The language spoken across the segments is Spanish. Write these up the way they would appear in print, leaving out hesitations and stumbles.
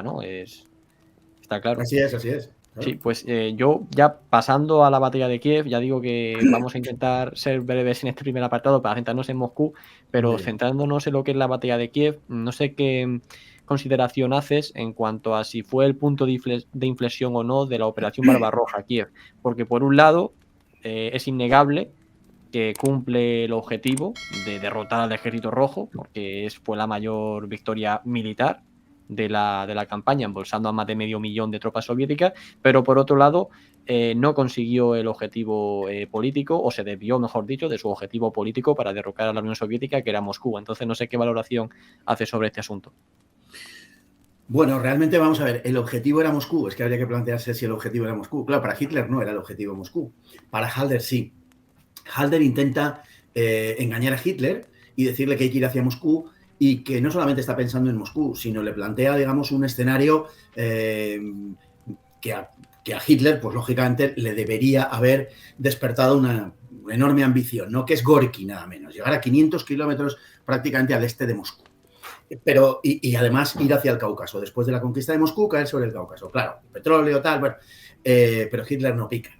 ¿no? Está claro. Así es. Sí, Claro. pues yo ya pasando a la batalla de Kiev, ya digo que vamos a intentar ser breves en este primer apartado para centrarnos en Moscú, Muy pero bien. centrándonos en lo que es la batalla de Kiev, no sé qué consideración haces en cuanto a si fue el punto de inflexión o no de la Operación Barbarroja Kiev, porque por un lado es innegable que cumple el objetivo de derrotar al Ejército Rojo, porque fue la mayor victoria militar de la campaña, embolsando a más de 500.000 de tropas soviéticas, pero por otro lado no consiguió el objetivo político, o se desvió, mejor dicho, de su objetivo político para derrocar a la Unión Soviética, que era Moscú. Entonces no sé qué valoración hace sobre este asunto. Bueno, realmente vamos a ver, el objetivo era Moscú, es que habría que plantearse si el objetivo era Moscú. Claro, para Hitler no era el objetivo Moscú, para Halder sí. Halder intenta engañar a Hitler y decirle que hay que ir hacia Moscú y que no solamente está pensando en Moscú, sino le plantea, digamos, un escenario que a Hitler, pues lógicamente, le debería haber despertado una enorme ambición, ¿no? Que es Gorky, nada menos, llegar a 500 kilómetros prácticamente al este de Moscú. Pero, y además ir hacia el Cáucaso. Después de la conquista de Moscú, caer sobre el Cáucaso. Claro, petróleo, tal, bueno. Pero Hitler no pica.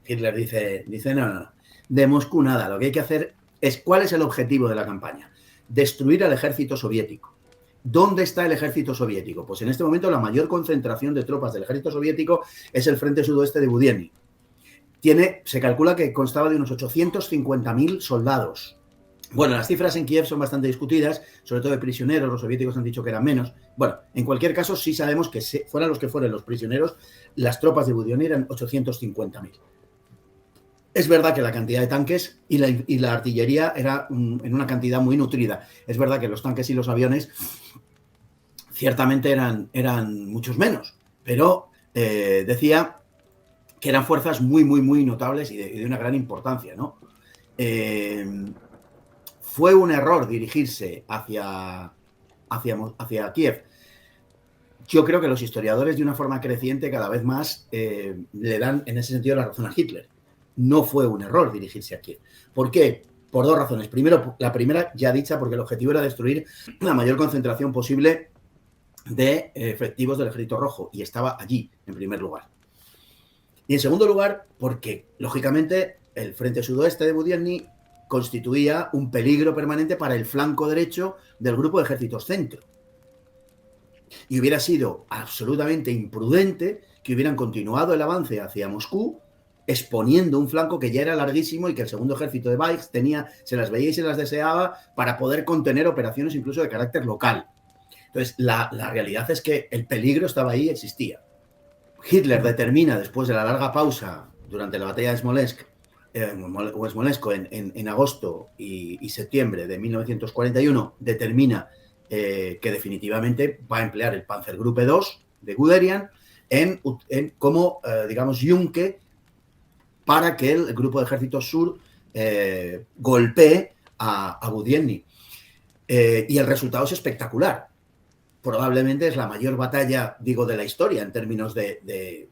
Hitler dice no. De Moscú nada. Lo que hay que hacer es, ¿cuál es el objetivo de la campaña? Destruir al ejército soviético. ¿Dónde está el ejército soviético? Pues en este momento la mayor concentración de tropas del ejército soviético es el frente sudoeste de Budienny. Se calcula que constaba de unos 850.000 soldados. Bueno, las cifras en Kiev son bastante discutidas, sobre todo de prisioneros, los soviéticos han dicho que eran menos. Bueno, en cualquier caso sí sabemos que fueran los que fueran los prisioneros, las tropas de Budienny eran 850.000. Es verdad que la cantidad de tanques y la artillería era en una cantidad muy nutrida. Es verdad que los tanques y los aviones ciertamente eran muchos menos, pero decía que eran fuerzas muy notables y de una gran importancia, ¿no? Fue un error dirigirse hacia Kiev. Yo creo que los historiadores, de una forma creciente, cada vez más le dan en ese sentido la razón a Hitler. No fue un error dirigirse a Kiev. ¿Por qué? Por dos razones. Primero, la primera ya dicha, porque el objetivo era destruir la mayor concentración posible de efectivos del Ejército Rojo, y estaba allí, en primer lugar. Y en segundo lugar, porque, lógicamente, el frente sudoeste de Budienny constituía un peligro permanente para el flanco derecho del grupo de ejércitos centro. Y hubiera sido absolutamente imprudente que hubieran continuado el avance hacia Moscú, exponiendo un flanco que ya era larguísimo y que el segundo ejército de Weiss se las veía y se las deseaba para poder contener operaciones incluso de carácter local. Entonces, la realidad es que el peligro estaba ahí, existía. Hitler determina, después de la larga pausa durante la batalla de Smolensk, en agosto y septiembre de 1941, determina que definitivamente va a emplear el Panzergruppe II de Guderian como, digamos, yunque para que el grupo de ejércitos sur golpee a Budienny. Y el resultado es espectacular. Probablemente es la mayor batalla, digo, de la historia en términos de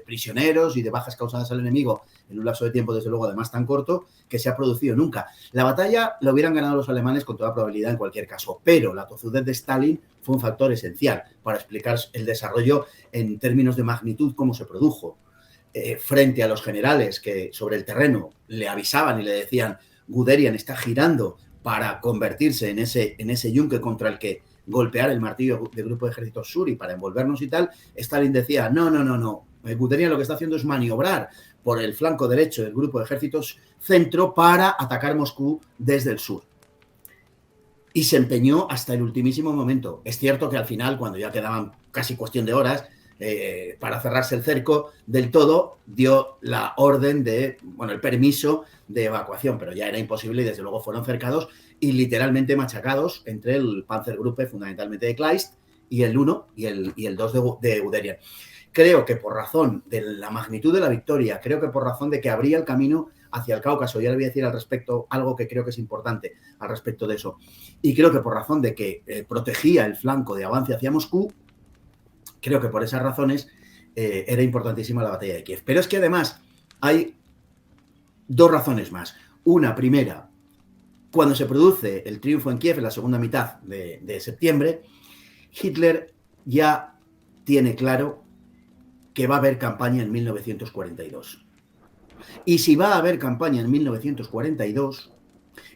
prisioneros y de bajas causadas al enemigo en un lapso de tiempo, desde luego, además tan corto, que se ha producido nunca. La batalla la hubieran ganado los alemanes con toda probabilidad en cualquier caso, pero la tozudez de Stalin fue un factor esencial para explicar el desarrollo en términos de magnitud, cómo se produjo. Frente a los generales que sobre el terreno le avisaban y le decían Guderian está girando para convertirse en ese yunque contra el que golpear el martillo del grupo de ejércitos sur y para envolvernos y tal, Stalin decía, no. Guderian lo que está haciendo es maniobrar por el flanco derecho del grupo de ejércitos centro para atacar Moscú desde el sur. Y se empeñó hasta el ultimísimo momento. Es cierto que al final, cuando ya quedaban casi cuestión de horas, para cerrarse el cerco del todo, dio la orden el permiso de evacuación, pero ya era imposible y desde luego fueron cercados y literalmente machacados entre el Panzergruppe, fundamentalmente de Kleist, y el 1 y el 2 de Guderian. Creo que por razón de la magnitud de la victoria, creo que por razón de que abría el camino hacia el Cáucaso, ya le voy a decir al respecto algo que creo que es importante al respecto de eso, y creo que por razón de que protegía el flanco de avance hacia Moscú, creo que por esas razones era importantísima la batalla de Kiev. Pero es que además hay dos razones más. Una, primera, cuando se produce el triunfo en Kiev en la segunda mitad de septiembre, Hitler ya tiene claro que va a haber campaña en 1942. Y si va a haber campaña en 1942,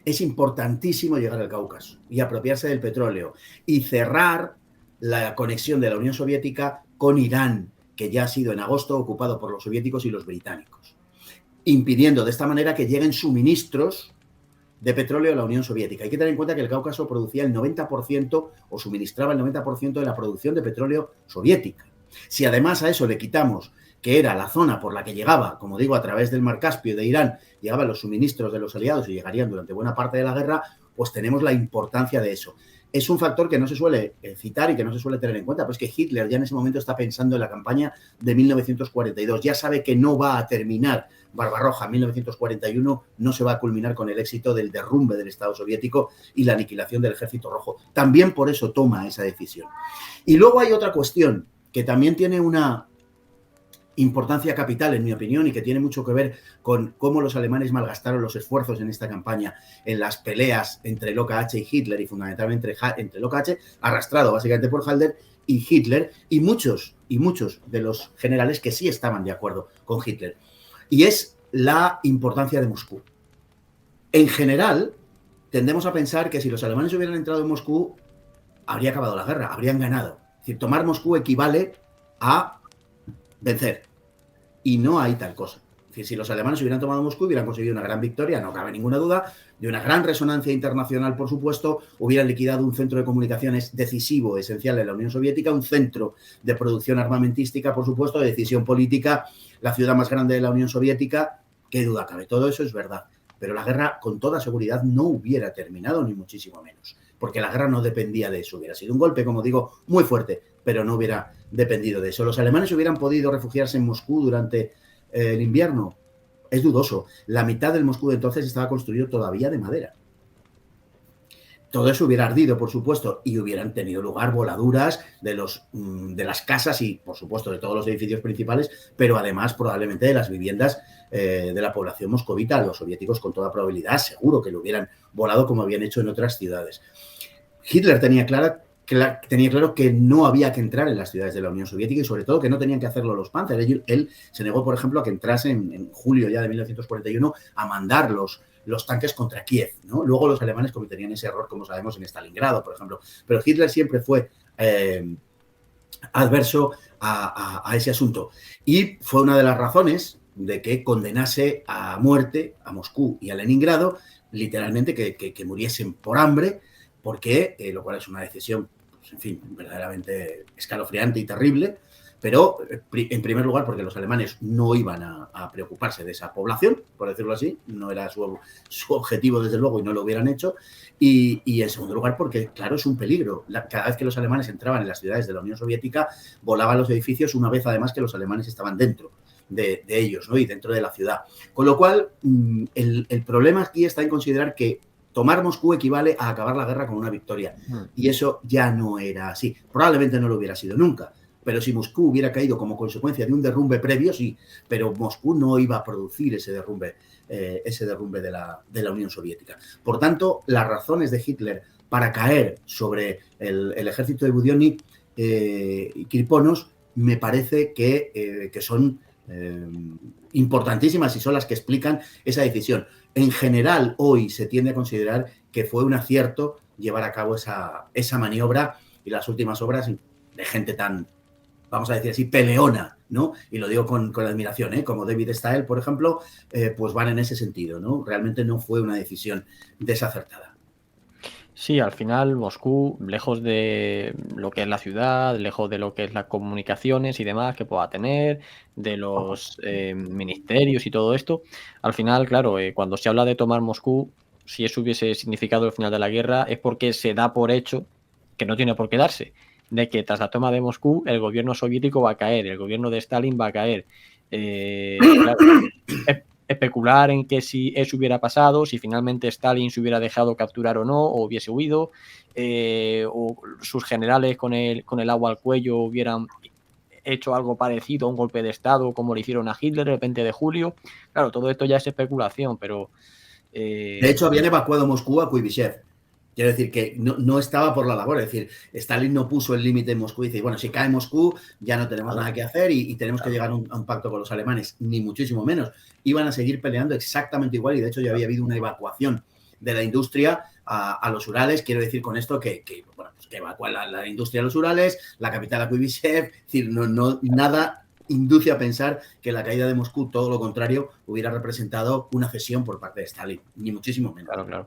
es importantísimo llegar al Cáucaso y apropiarse del petróleo y cerrar la conexión de la Unión Soviética con Irán, que ya ha sido en agosto ocupado por los soviéticos y los británicos, impidiendo de esta manera que lleguen suministros de petróleo a la Unión Soviética. Hay que tener en cuenta que el Cáucaso producía el 90% o suministraba el 90% de la producción de petróleo soviética. Si además a eso le quitamos que era la zona por la que llegaba, como digo, a través del Mar Caspio de Irán, llegaban los suministros de los aliados y llegarían durante buena parte de la guerra, pues tenemos la importancia de eso. Es un factor que no se suele citar y que no se suele tener en cuenta, pues que Hitler ya en ese momento está pensando en la campaña de 1942, ya sabe que no va a terminar Barbarroja en 1941, no se va a culminar con el éxito del derrumbe del Estado soviético y la aniquilación del Ejército Rojo. También por eso toma esa decisión. Y luego hay otra cuestión que también tiene una importancia capital, en mi opinión, y que tiene mucho que ver con cómo los alemanes malgastaron los esfuerzos en esta campaña, en las peleas entre Locke y Hitler, y fundamentalmente entre Locke, arrastrado básicamente por Halder, y Hitler, y muchos de los generales que sí estaban de acuerdo con Hitler. Y es la importancia de Moscú. En general, tendemos a pensar que si los alemanes hubieran entrado en Moscú, habría acabado la guerra, habrían ganado. Es decir, tomar Moscú equivale a vencer. Y no hay tal cosa. Es decir, si los alemanes hubieran tomado Moscú, hubieran conseguido una gran victoria, no cabe ninguna duda, de una gran resonancia internacional, por supuesto, hubieran liquidado un centro de comunicaciones decisivo, esencial en la Unión Soviética, un centro de producción armamentística, por supuesto, de decisión política, la ciudad más grande de la Unión Soviética, qué duda cabe, todo eso es verdad. Pero la guerra, con toda seguridad, no hubiera terminado, ni muchísimo menos, porque la guerra no dependía de eso. Hubiera sido un golpe, como digo, muy fuerte, pero no hubiera dependido de eso. ¿Los alemanes hubieran podido refugiarse en Moscú durante el invierno? Es dudoso. La mitad del Moscú de entonces estaba construido todavía de madera. Todo eso hubiera ardido, por supuesto, y hubieran tenido lugar voladuras de las casas y, por supuesto, de todos los edificios principales, pero además probablemente de las viviendas de la población moscovita. Los soviéticos, con toda probabilidad, seguro que lo hubieran volado como habían hecho en otras ciudades. Hitler tenía claro que no había que entrar en las ciudades de la Unión Soviética y sobre todo que no tenían que hacerlo los Panzer. Él se negó, por ejemplo, a que entrasen en julio ya de 1941 a mandar los tanques contra Kiev, ¿no? Luego los alemanes cometerían ese error, como sabemos, en Stalingrado, por ejemplo. Pero Hitler siempre fue adverso a ese asunto. Y fue una de las razones de que condenase a muerte a Moscú y a Leningrado, literalmente que muriesen por hambre, porque, lo cual es una decisión, pues, en fin, verdaderamente escalofriante y terrible, pero en primer lugar porque los alemanes no iban a preocuparse de esa población, por decirlo así, no era su objetivo desde luego y no lo hubieran hecho, y en segundo lugar porque, claro, es un peligro. Cada vez que los alemanes entraban en las ciudades de la Unión Soviética, volaban los edificios una vez además que los alemanes estaban dentro de ellos, ¿no? Y dentro de la ciudad. Con lo cual, el problema aquí está en considerar que tomar Moscú equivale a acabar la guerra con una victoria. Y eso ya no era así. Probablemente no lo hubiera sido nunca. Pero si Moscú hubiera caído como consecuencia de un derrumbe previo, sí. Pero Moscú no iba a producir ese derrumbe de la Unión Soviética. Por tanto, las razones de Hitler para caer sobre el ejército de Budyonny y Kirponos me parece que son importantísimas y son las que explican esa decisión. En general, hoy se tiende a considerar que fue un acierto llevar a cabo esa maniobra y las últimas obras de gente tan, vamos a decir así, peleona, ¿no? Y lo digo con admiración, como David Stael, por ejemplo, pues van en ese sentido, ¿no? Realmente no fue una decisión desacertada. Sí, al final Moscú, lejos de lo que es la ciudad, lejos de lo que es las comunicaciones y demás que pueda tener, de los ministerios y todo esto, al final, claro, cuando se habla de tomar Moscú, si eso hubiese significado el final de la guerra, es porque se da por hecho, que no tiene por qué darse, de que tras la toma de Moscú el gobierno soviético va a caer, el gobierno de Stalin va a caer. Claro, especular en que si eso hubiera pasado, si finalmente Stalin se hubiera dejado capturar o no, o hubiese huido, o sus generales con el agua al cuello hubieran hecho algo parecido a un golpe de estado como le hicieron a Hitler el 20 de julio. Claro, todo esto ya es especulación, pero... De hecho, habían evacuado Moscú a Kuibyshev. Quiero decir que no estaba por la labor, es decir, Stalin no puso el límite en Moscú y dice, bueno, si cae Moscú ya no tenemos nada que hacer y tenemos que llegar a un pacto con los alemanes, ni muchísimo menos. Iban a seguir peleando exactamente igual y de hecho ya había habido una evacuación de la industria a los Urales. Quiero decir con esto que evacúa la industria a los Urales, la capital a Kuibyshev, es decir, nada induce a pensar que la caída de Moscú, todo lo contrario, hubiera representado una cesión por parte de Stalin, ni muchísimo menos. Claro, claro.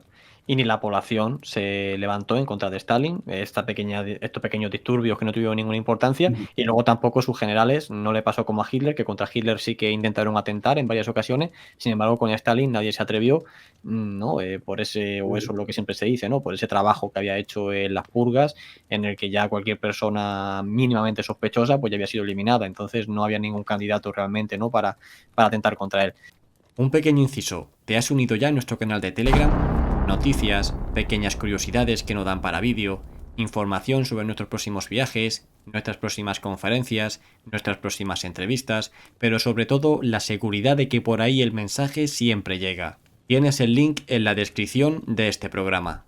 Y ni la población se levantó en contra de Stalin, estos pequeños disturbios que no tuvieron ninguna importancia, y luego tampoco sus generales, no le pasó como a Hitler, que contra Hitler sí que intentaron atentar en varias ocasiones, sin embargo con Stalin nadie se atrevió, ¿no? Por ese, o eso es lo que siempre se dice, ¿no? Por ese trabajo que había hecho en las purgas, en el que ya cualquier persona mínimamente sospechosa pues ya había sido eliminada, entonces no había ningún candidato realmente, ¿no? Para atentar contra él. Un pequeño inciso, ¿te has unido ya a nuestro canal de Telegram? Noticias, pequeñas curiosidades que no dan para vídeo, información sobre nuestros próximos viajes, nuestras próximas conferencias, nuestras próximas entrevistas, pero sobre todo la seguridad de que por ahí el mensaje siempre llega. Tienes el link en la descripción de este programa.